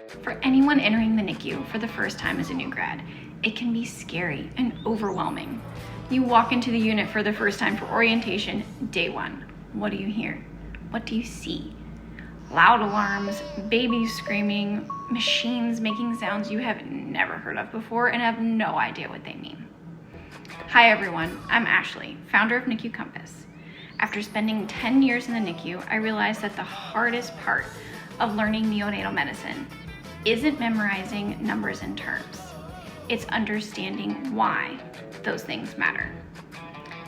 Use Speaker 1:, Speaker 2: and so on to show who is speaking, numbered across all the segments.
Speaker 1: For anyone entering the NICU for the first time as a new grad, it can be scary and overwhelming. You walk into the unit for the first time for orientation, day one. What do you hear? What do you see? Loud alarms, babies screaming, machines making sounds you have never heard of before and have no idea what they mean. Hi everyone, I'm Ashley, founder of NICU Compass. After spending 10 years in the NICU, I realized that the hardest part of learning neonatal medicine isn't memorizing numbers and terms. It's understanding why those things matter.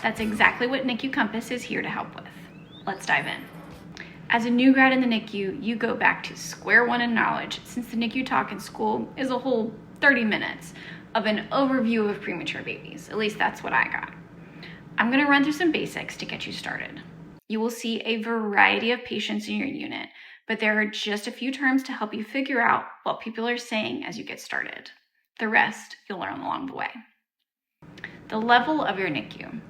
Speaker 1: That's exactly what NICU Compass is here to help with. Let's dive in. As a new grad in the NICU, you go back to square one in knowledge, since the NICU talk in school is a whole 30 minutes of an overview of premature babies. At least that's what I got. I'm going to run through some basics to get you started. You will see a variety of patients in your unit, but there are just a few terms to help you figure out what people are saying as you get started. The rest you'll learn along the way. The level of your NICU.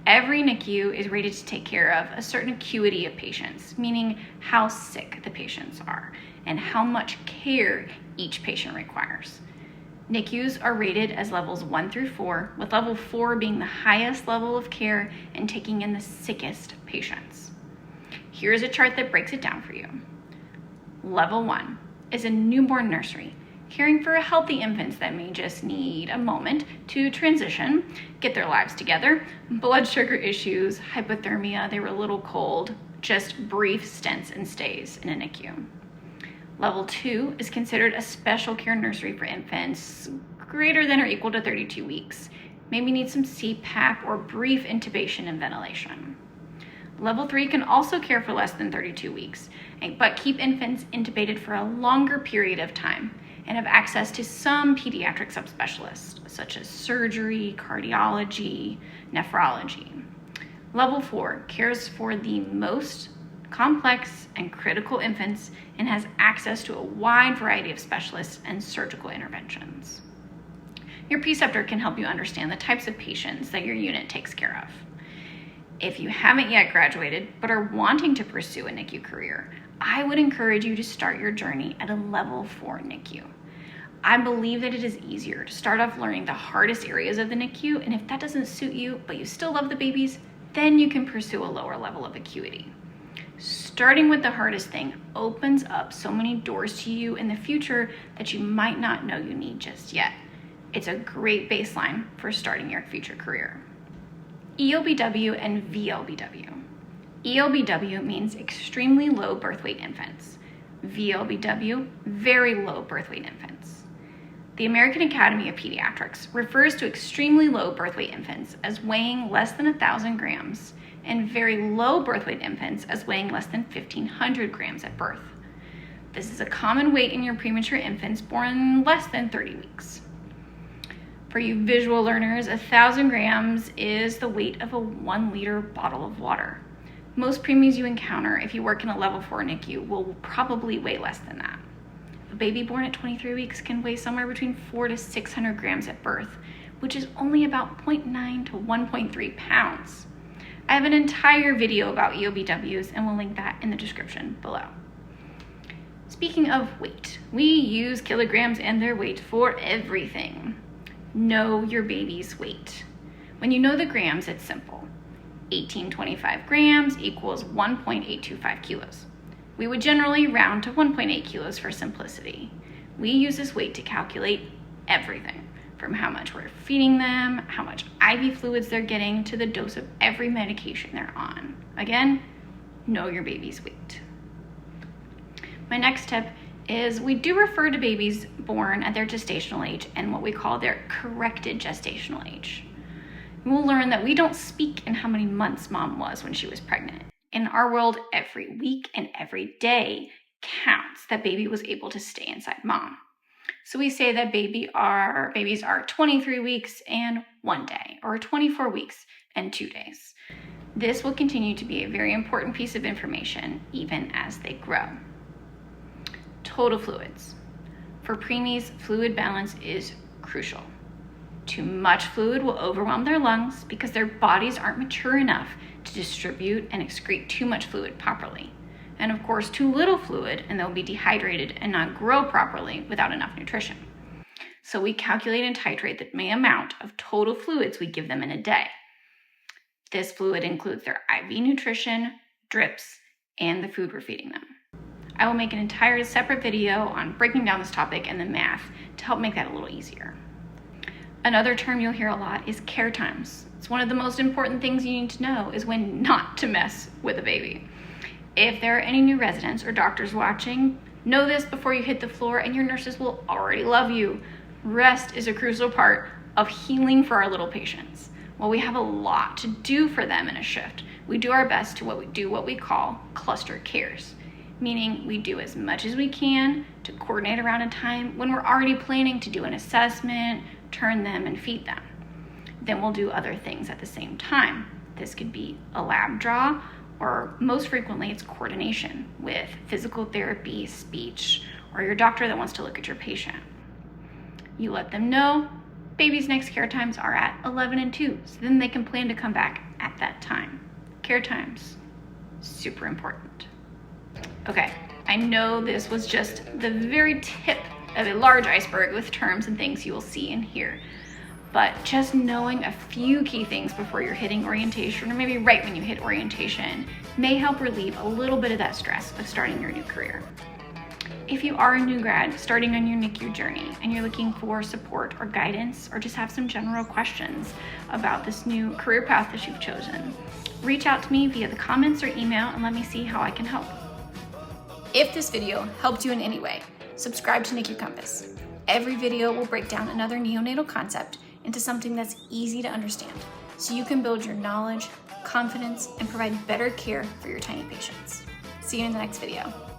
Speaker 1: Every NICU is rated to take care of a certain acuity of patients, meaning how sick the patients are and how much care each patient requires. NICUs are rated as levels 1 through 4, with level 4 being the highest level of care and taking in the sickest patients. Here's a chart that breaks it down for you. Level 1 is a newborn nursery, caring for healthy infants that may just need a moment to transition, get their lives together, blood sugar issues, hypothermia, they were a little cold, just brief stints and stays in a NICU. Level 2 is considered a special care nursery for infants greater than or equal to 32 weeks, maybe need some CPAP or brief intubation and ventilation. Level 3 can also care for less than 32 weeks, but keep infants intubated for a longer period of time and have access to some pediatric subspecialists, such as surgery, cardiology, nephrology. Level 4 cares for the most complex and critical infants and has access to a wide variety of specialists and surgical interventions. Your preceptor can help you understand the types of patients that your unit takes care of. If you haven't yet graduated but are wanting to pursue a NICU career, I would encourage you to start your journey at a level 4 NICU. I believe that it is easier to start off learning the hardest areas of the NICU, and if that doesn't suit you, but you still love the babies, then you can pursue a lower level of acuity. Starting with the hardest thing opens up so many doors to you in the future that you might not know you need just yet. It's a great baseline for starting your future career. ELBW and VLBW. ELBW means extremely low birth weight infants. VLBW, very low birth weight infants. The American Academy of Pediatrics refers to extremely low birth weight infants as weighing less than 1,000 grams and very low birth weight infants as weighing less than 1,500 grams at birth. This is a common weight in your premature infants born less than 30 weeks. For you visual learners, 1,000 grams is the weight of a 1 liter bottle of water. Most preemies you encounter if you work in a level 4 NICU will probably weigh less than that. A baby born at 23 weeks can weigh somewhere between 400 to 600 grams at birth, which is only about 0.9 to 1.3 pounds. I have an entire video about ELBWs and we'll link that in the description below. Speaking of weight, we use kilograms and their weight for everything. Know your baby's weight. When you know the grams, it's simple. 1825 grams equals 1.825 kilos. We would generally round to 1.8 kilos for simplicity. We use this weight to calculate everything, from how much we're feeding them, how much IV fluids they're getting, to the dose of every medication they're on. Again, know your baby's weight. My next tip is we do refer to babies born at their gestational age and what we call their corrected gestational age. We'll learn that we don't speak in how many months mom was when she was pregnant. In our world, every week and every day counts that baby was able to stay inside mom. So we say that babies are 23 weeks and 1 day, or 24 weeks and 2 days. This will continue to be a very important piece of information even as they grow. Total fluids. For preemies, fluid balance is crucial. Too much fluid will overwhelm their lungs because their bodies aren't mature enough to distribute and excrete too much fluid properly. and of course too little fluid, and they'll be dehydrated and not grow properly without enough nutrition. So we calculate and titrate the amount of total fluids we give them in a day. This fluid includes their IV nutrition, drips, and the food we're feeding them. I will make an entire separate video on breaking down this topic and the math to help make that a little easier. Another term you'll hear a lot is care times. It's one of the most important things you need to know is when not to mess with a baby. If there are any new residents or doctors watching, know this before you hit the floor, and your nurses will already love you. Rest is a crucial part of healing for our little patients. While we have a lot to do for them in a shift, we do our best to do what we call cluster cares, meaning we do as much as we can to coordinate around a time when we're already planning to do an assessment, turn them, and feed them. Then we'll do other things at the same time. This could be a lab draw, or most frequently it's coordination with physical therapy, speech, or your doctor that wants to look at your patient. You let them know baby's next care times are at 11 and 2, so then they can plan to come back at that time. Care times, super important. Okay, I know this was just the very tip of a large iceberg with terms and things you will see and hear, but just knowing a few key things before you're hitting orientation, or maybe right when you hit orientation, may help relieve a little bit of that stress of starting your new career. If you are a new grad starting on your NICU journey and you're looking for support or guidance, or just have some general questions about this new career path that you've chosen, reach out to me via the comments or email and let me see how I can help. If this video helped you in any way, subscribe to NICU Compass. Every video will break down another neonatal concept into something that's easy to understand, so you can build your knowledge, confidence, and provide better care for your tiny patients. See you in the next video.